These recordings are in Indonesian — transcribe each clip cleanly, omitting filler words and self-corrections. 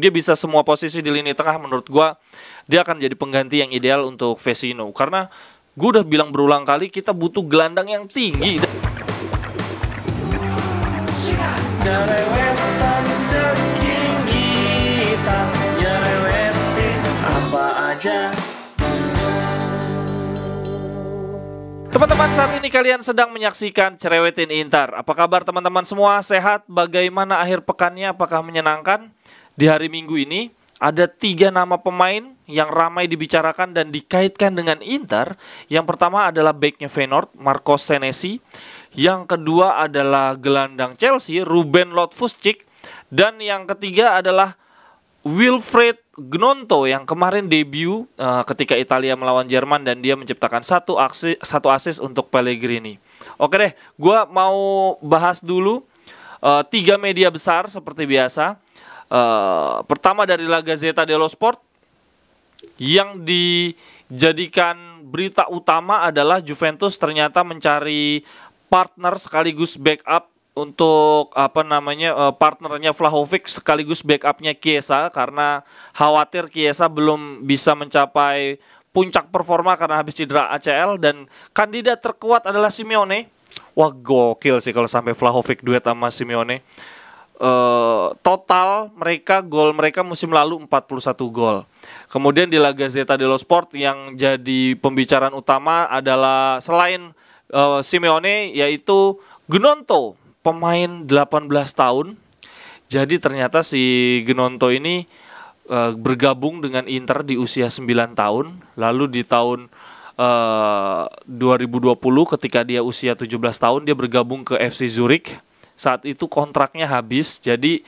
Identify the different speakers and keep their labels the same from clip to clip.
Speaker 1: Dia bisa semua posisi di lini tengah. Menurut gua dia akan jadi pengganti yang ideal untuk Vecino, karena gua udah bilang berulang kali kita butuh gelandang yang tinggi.
Speaker 2: Jerewetan ceking kita nyerewetin apa aja.
Speaker 1: Teman-teman, saat ini kalian sedang menyaksikan Cerewetin Inter. Apa kabar teman-teman semua? Sehat? Bagaimana akhir pekannya? Apakah menyenangkan? Di hari Minggu ini ada 3 nama pemain yang ramai dibicarakan dan dikaitkan dengan Inter. Yang pertama adalah backnya Feyenoord, Marcos Senesi. Yang kedua adalah gelandang Chelsea, Ruben Loftus-Cheek. Dan yang ketiga adalah Wilfried Gnonto yang kemarin debut ketika Italia melawan Jerman dan dia menciptakan satu assist untuk Pellegrini. Oke deh, gue mau bahas dulu 3 media besar seperti biasa. Pertama dari La Gazzetta dello Sport, yang dijadikan berita utama adalah Juventus ternyata mencari partner sekaligus backup untuk partnernya Vlahovic sekaligus backupnya Chiesa, karena khawatir Chiesa belum bisa mencapai puncak performa karena habis cedera ACL, dan kandidat terkuat adalah Simeone. Wah, gokil sih kalau sampai Vlahovic duet sama Simeone. Total gol mereka musim lalu 41 gol. Kemudian di La Gazzetta dello Sport yang jadi pembicaraan utama adalah selain Simeone yaitu Gnonto, pemain 18 tahun. Jadi ternyata si Gnonto ini bergabung dengan Inter di usia 9 tahun. Lalu di tahun 2020 ketika dia usia 17 tahun dia bergabung ke FC Zurich. Saat itu kontraknya habis, jadi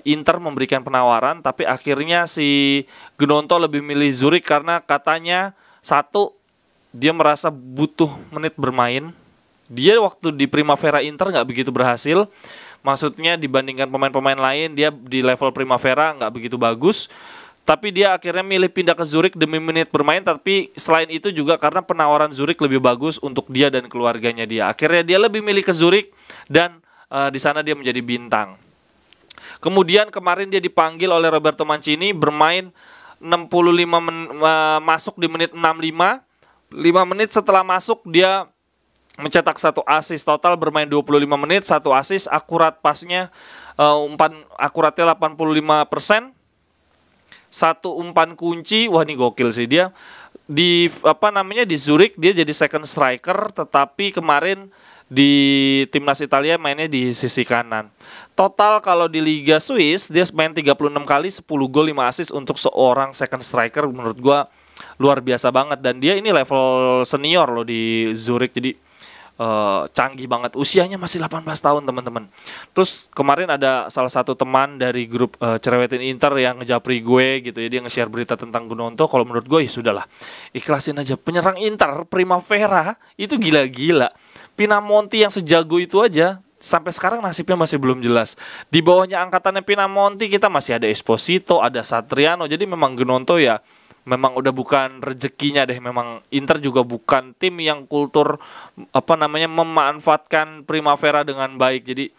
Speaker 1: Inter memberikan penawaran, tapi akhirnya si Gnonto lebih milih Zurich karena katanya satu, dia merasa butuh menit bermain. Dia waktu di Primavera Inter nggak begitu berhasil, maksudnya dibandingkan pemain-pemain lain dia di level Primavera nggak begitu bagus. Tapi dia akhirnya milih pindah ke Zurich demi menit bermain. Tapi selain itu juga karena penawaran Zurich lebih bagus untuk dia dan keluarganya dia. Akhirnya dia lebih milih ke Zurich dan di sana dia menjadi bintang. Kemudian kemarin dia dipanggil oleh Roberto Mancini, bermain 65 masuk di menit 65. 5 menit setelah masuk dia mencetak 1 assist, total bermain 25 menit, 1 assist, akurat pasnya akuratnya 85%. 1 umpan kunci. Wah, ini gokil sih dia. Di di Zurich dia jadi second striker, tetapi kemarin di timnas Italia mainnya di sisi kanan. Total kalau di Liga Swiss dia main 36 kali, 10 gol, 5 assist untuk seorang second striker. Menurut gua luar biasa banget, dan dia ini level senior loh di Zurich. Jadi canggih banget. Usianya masih 18 tahun, teman-teman. Terus kemarin ada salah satu teman dari grup Cerewetin Inter yang ngejapri gue gitu ya, dia nge-share berita tentang Gnonto. Kalau menurut gue ya sudahlah, ikhlasin aja. Penyerang Inter Primavera itu gila-gila. Pinamonti yang sejago itu aja sampai sekarang nasibnya masih belum jelas. Di bawahnya angkatannya Pinamonti kita masih ada Esposito, ada Satriano. Jadi memang Gnonto ya memang udah bukan rezekinya deh. Memang Inter juga bukan tim yang kultur memanfaatkan Primavera dengan baik. Jadi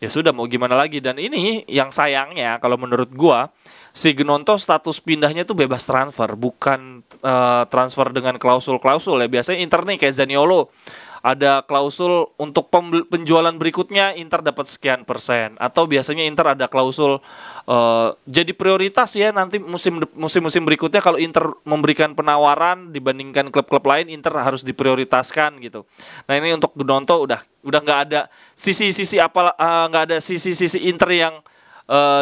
Speaker 1: ya sudah, mau gimana lagi. Dan ini yang sayangnya kalau menurut gua, si Gnonto status pindahnya tuh bebas transfer, bukan transfer dengan klausul-klausul ya. Biasanya Inter nih kayak Zaniolo, ada klausul untuk penjualan berikutnya Inter dapat sekian persen, atau biasanya Inter ada klausul jadi prioritas ya nanti musim berikutnya. Kalau Inter memberikan penawaran dibandingkan klub-klub lain, Inter harus diprioritaskan gitu. Nah, ini untuk Gnonto udah nggak ada nggak ada sisi Inter yang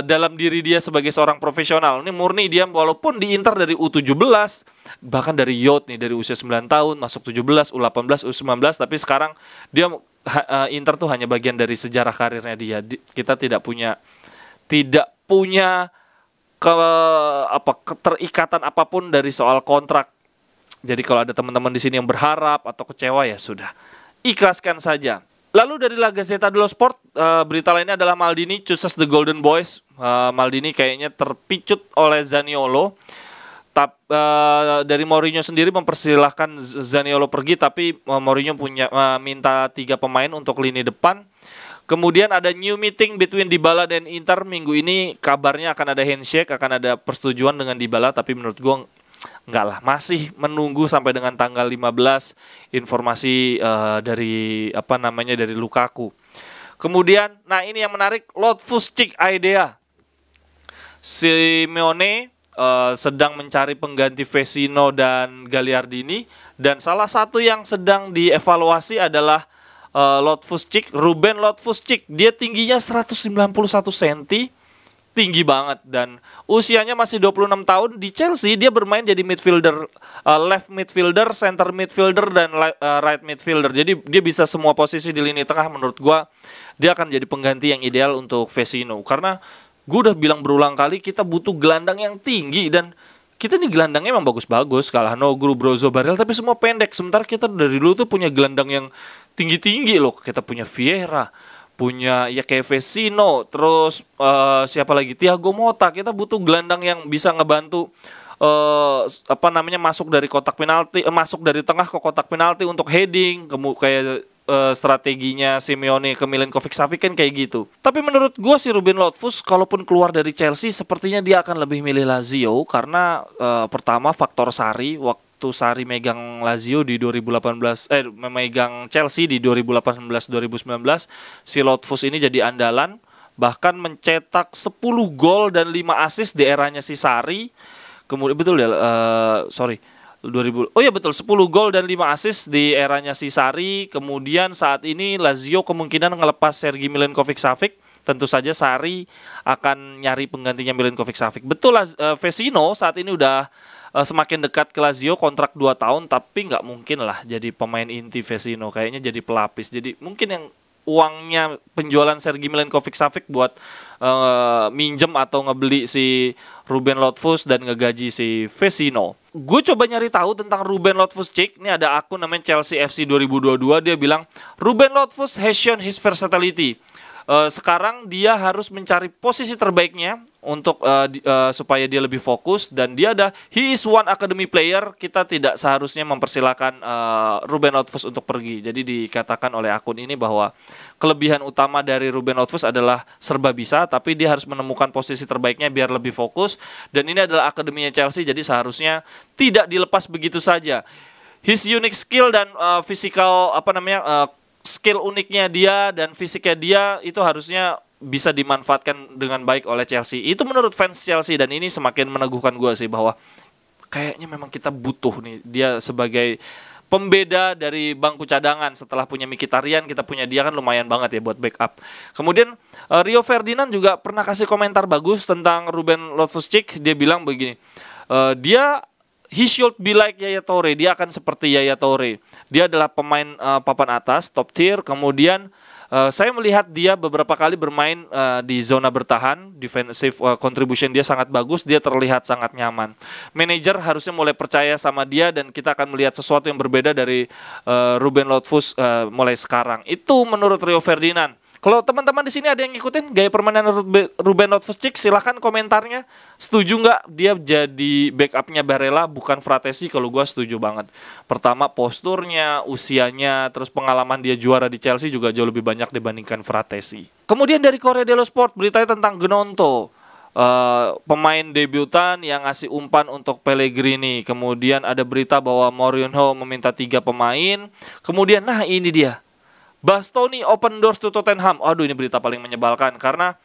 Speaker 1: dalam diri dia sebagai seorang profesional. Ini murni dia walaupun di Inter dari U17, bahkan dari youth nih, dari usia 9 tahun masuk 17, U18, U19, tapi sekarang dia Inter tuh hanya bagian dari sejarah karirnya dia. Kita tidak punya keterikatan apapun dari soal kontrak. Jadi kalau ada teman-teman di sini yang berharap atau kecewa, ya sudah, ikhlaskan saja. Lalu dari La Gazzetta dello Sport, berita lainnya adalah Maldini chooses the Golden Boys. Maldini kayaknya terpicut oleh Zaniolo. Dari Mourinho sendiri mempersilahkan Zaniolo pergi, tapi Mourinho minta 3 pemain untuk lini depan. Kemudian ada new meeting between Dybala dan Inter minggu ini, kabarnya akan ada handshake, akan ada persetujuan dengan Dybala, tapi menurut gue enggak lah, masih menunggu sampai dengan tanggal 15 informasi dari dari Lukaku. Kemudian, nah ini yang menarik, Loftus-Cheek idea. Simeone sedang mencari pengganti Vecino dan Gagliardini, dan salah satu yang sedang dievaluasi adalah Loftus-Cheek, Ruben Loftus-Cheek. Dia tingginya 191 cm, tinggi banget, dan usianya masih 26 tahun. Di Chelsea dia bermain jadi midfielder, left midfielder, center midfielder, dan right midfielder. Jadi dia bisa semua posisi di lini tengah. Menurut gua dia akan jadi pengganti yang ideal untuk Vecino, karena gue udah bilang berulang kali kita butuh gelandang yang tinggi, dan kita nih gelandangnya emang bagus-bagus, Calhanoglu, Brozo, Barella, tapi semua pendek. Sementara kita dari dulu tuh punya gelandang yang tinggi-tinggi loh. Kita punya Vieira, punya ya kayak Vecino, terus siapa lagi, Thiago Motta. Kita butuh gelandang yang bisa ngebantu masuk dari kotak penalti, masuk dari tengah ke kotak penalti untuk heading, kayak strateginya Simeone ke Milinkovic-Savic kan kayak gitu. Tapi menurut gue si Ruben Loftus kalaupun keluar dari Chelsea sepertinya dia akan lebih milih Lazio, karena pertama faktor Sarri. Waktu Sarri megang Lazio di 2018, memegang Chelsea di 2018-2019, si Loftus ini jadi andalan, bahkan mencetak 10 gol dan 5 assist di eranya si Sarri. Kemudian betul ya, 10 gol dan 5 assist di eranya si Sarri. Kemudian saat ini Lazio kemungkinan ngelepas Sergei Milinkovic-Savic. Tentu saja Sarri akan nyari penggantinya Milinkovic-Savic. Betul, Vecino saat ini udah semakin dekat ke Lazio, kontrak 2 tahun, tapi nggak mungkin lah jadi pemain inti Vecino. Kayaknya jadi pelapis. Jadi mungkin yang uangnya penjualan Sergei Milinkovic-Savic buat minjem atau ngebeli si Ruben Loftus dan ngegaji si Vecino. Gue coba nyari tahu tentang Ruben Loftus-Cheek. Ini ada akun namanya Chelsea FC 2022. Dia bilang Ruben Loftus has shown his versatility. Sekarang dia harus mencari posisi terbaiknya untuk supaya dia lebih fokus, dan he is one academy player. Kita tidak seharusnya mempersilahkan Ruben Loftus untuk pergi. Jadi dikatakan oleh akun ini bahwa kelebihan utama dari Ruben Loftus adalah serba bisa, tapi dia harus menemukan posisi terbaiknya biar lebih fokus, dan ini adalah akademinya Chelsea, jadi seharusnya tidak dilepas begitu saja. His unique skill dan skill uniknya dia dan fisiknya dia itu harusnya bisa dimanfaatkan dengan baik oleh Chelsea. Itu menurut fans Chelsea, dan ini semakin meneguhkan gue sih bahwa kayaknya memang kita butuh nih dia sebagai pembeda dari bangku cadangan. Setelah punya Mkhitaryan, kita punya dia kan lumayan banget ya buat backup. Kemudian Rio Ferdinand juga pernah kasih komentar bagus tentang Ruben Loftus-Cheek. Dia bilang begini, he should be like Yaya Toure. Dia akan seperti Yaya Toure. Dia adalah pemain papan atas, top tier. Kemudian saya melihat dia beberapa kali bermain di zona bertahan. Defensive contribution dia sangat bagus. Dia terlihat sangat nyaman. Manajer harusnya mulai percaya sama dia, dan kita akan melihat sesuatu yang berbeda dari Ruben Loftus mulai sekarang. Itu menurut Rio Ferdinand. Kalau teman-teman di sini ada yang ngikutin gaya permainan Ruben Loftus-Cheek, silahkan komentarnya. Setuju nggak dia jadi backupnya Barella bukan Fratesi? Kalau gue setuju banget. Pertama posturnya, usianya, terus pengalaman dia juara di Chelsea juga jauh lebih banyak dibandingkan Fratesi. Kemudian dari Corriere dello Sport beritanya tentang Gnonto, pemain debutan yang ngasih umpan untuk Pellegrini. Kemudian ada berita bahwa Mourinho meminta 3 pemain. Kemudian ini dia, Bastoni open doors to Tottenham. Aduh, ini berita paling menyebalkan karena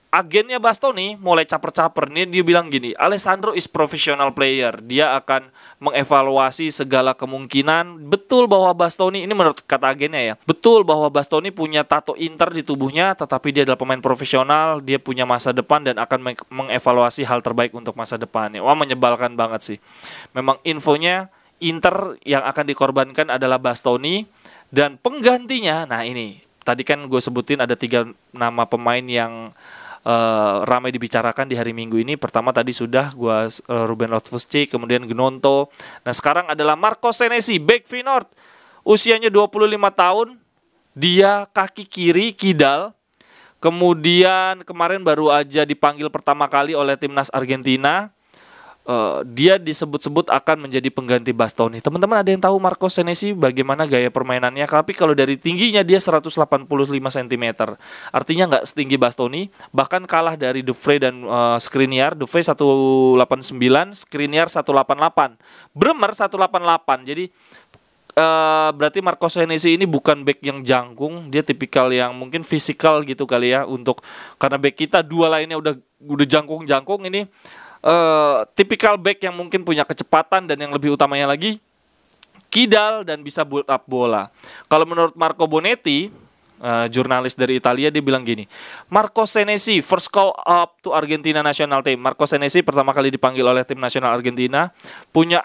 Speaker 1: agennya Bastoni mulai caper-caper. Nih dia bilang gini, Alessandro is professional player. Dia akan mengevaluasi segala kemungkinan. Betul bahwa Bastoni, ini menurut kata agennya ya, betul bahwa Bastoni punya tato Inter di tubuhnya, tetapi dia adalah pemain profesional. Dia punya masa depan dan akan mengevaluasi hal terbaik untuk masa depannya. Wah, menyebalkan banget sih. Memang infonya Inter yang akan dikorbankan adalah Bastoni. Dan penggantinya, nah ini tadi kan gue sebutin ada 3 nama pemain yang ramai dibicarakan di hari Minggu ini. Pertama tadi sudah gue Ruben Loftus-Cheek, kemudian Gnonto. Nah sekarang adalah Marco Senesi, back Feyenoord, usianya 25 tahun. Dia kaki kiri kidal. Kemudian kemarin baru aja dipanggil pertama kali oleh timnas Argentina. dia disebut-sebut akan menjadi pengganti Bastoni. Teman-teman ada yang tahu Marco Senesi bagaimana gaya permainannya? Tapi kalau dari tingginya dia 185 cm. Artinya nggak setinggi Bastoni, bahkan kalah dari De Vrij dan Skriniar. De Vrij 189, Skriniar 188. Bremer 188. Jadi berarti Marco Senesi ini bukan back yang jangkung, dia tipikal yang mungkin fisikal gitu kali ya, karena back kita dua lainnya udah jangkung-jangkung, ini tipikal back yang mungkin punya kecepatan dan yang lebih utamanya lagi kidal dan bisa build up bola. Kalau menurut Marco Bonetti, jurnalis dari Italia, dia bilang gini, Marco Senesi first call up to Argentina national team. Marco Senesi pertama kali dipanggil oleh tim nasional Argentina, punya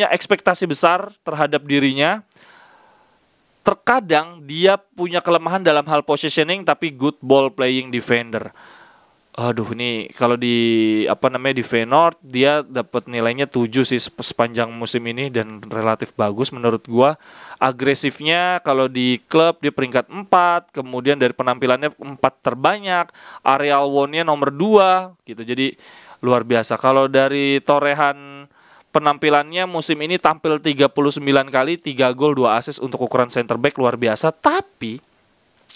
Speaker 1: ekspektasi besar terhadap dirinya. Terkadang dia punya kelemahan dalam hal positioning tapi good ball playing defender. Aduh, ini kalau di di Feyenoord dia dapat nilainya 7 sih sepanjang musim ini dan relatif bagus menurut gua. Agresifnya kalau di klub dia peringkat 4, kemudian dari penampilannya 4 terbanyak, aerial won-nya nomor 2 gitu. Jadi luar biasa. Kalau dari torehan penampilannya musim ini tampil 39 kali, 3 gol, 2 assist untuk ukuran center back, luar biasa. Tapi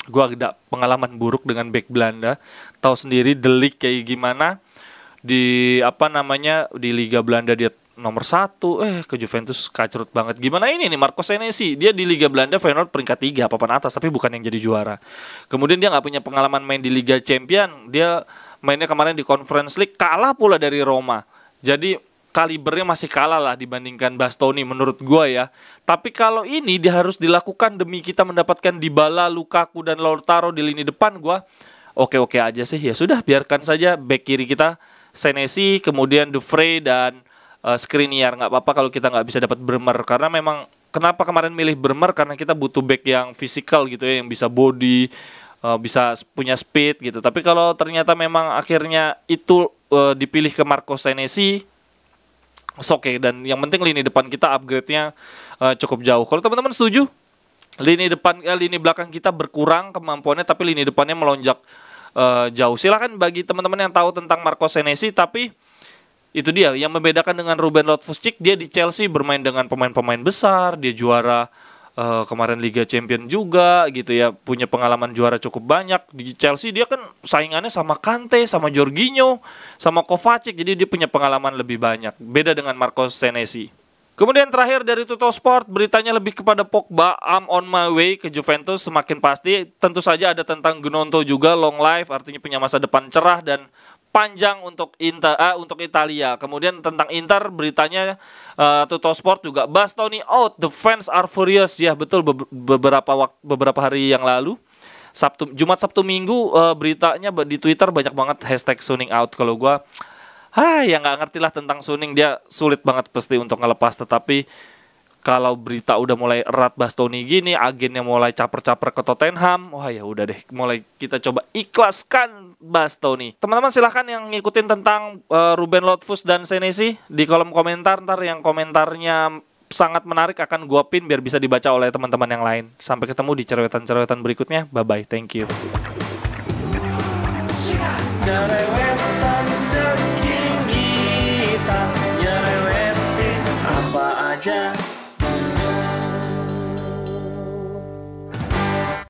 Speaker 1: gue ada pengalaman buruk dengan back Belanda. Tahu sendiri De Ligt kayak gimana di di Liga Belanda, dia nomor 1, ke Juventus kacrut banget. Gimana ini nih Marco Senesi, dia di Liga Belanda Feyenoord peringkat 3 papan atas tapi bukan yang jadi juara. Kemudian dia nggak punya pengalaman main di Liga Champion, dia mainnya kemarin di Conference League kalah pula dari Roma. Jadi kalibernya masih kalah lah dibandingkan Bastoni menurut gue ya. Tapi kalau ini dia harus dilakukan demi kita mendapatkan Dybala, Lukaku dan Lautaro di lini depan, gue oke-oke aja sih. Ya sudah, biarkan saja back kiri kita Senesi, kemudian De Vrij dan Skriniar. Nggak apa-apa kalau kita nggak bisa dapat Bremer, karena memang kenapa kemarin milih Bremer, karena kita butuh back yang fisikal gitu ya, yang bisa body, bisa punya speed gitu. Tapi kalau ternyata memang akhirnya itu dipilih ke Marco Senesi, oke. Dan yang penting lini depan kita upgrade-nya cukup jauh. Kalau teman-teman setuju lini belakang kita berkurang kemampuannya tapi lini depannya melonjak jauh, silakan bagi teman-teman yang tahu tentang Marco Senesi. Tapi itu dia yang membedakan dengan Ruben Loftus-Cheek, dia di Chelsea bermain dengan pemain-pemain besar, dia juara kemarin Liga Champion juga gitu ya, punya pengalaman juara cukup banyak. Di Chelsea dia kan saingannya sama Kante, sama Jorginho, sama Kovacic, jadi dia punya pengalaman lebih banyak. Beda dengan Marco Senesi. Kemudian terakhir dari Tuttosport, beritanya lebih kepada Pogba, I'm on my way ke Juventus semakin pasti. Tentu saja ada tentang Gnonto juga, long life, artinya punya masa depan cerah dan panjang untuk Italia. Kemudian tentang Inter beritanya Tuttosport juga, Bastoni out, the fans are furious. Ya betul, beberapa hari yang lalu, Jumat Sabtu Minggu, beritanya di Twitter banyak banget hashtag Suning out. Kalau gue ya nggak ngerti lah tentang Suning, dia sulit banget pasti untuk ngelepas. Tetapi kalau berita udah mulai erat Bastoni gini, agennya mulai caper-caper ke Tottenham, wah ya udah deh, mulai kita coba ikhlaskan Bastoni. Teman-teman silahkan yang ngikutin tentang Ruben Loftus dan Senesi di kolom komentar. Ntar yang komentarnya sangat menarik akan gua pin biar bisa dibaca oleh teman-teman yang lain. Sampai ketemu di cerewetan-cerewetan berikutnya. Bye-bye, thank you.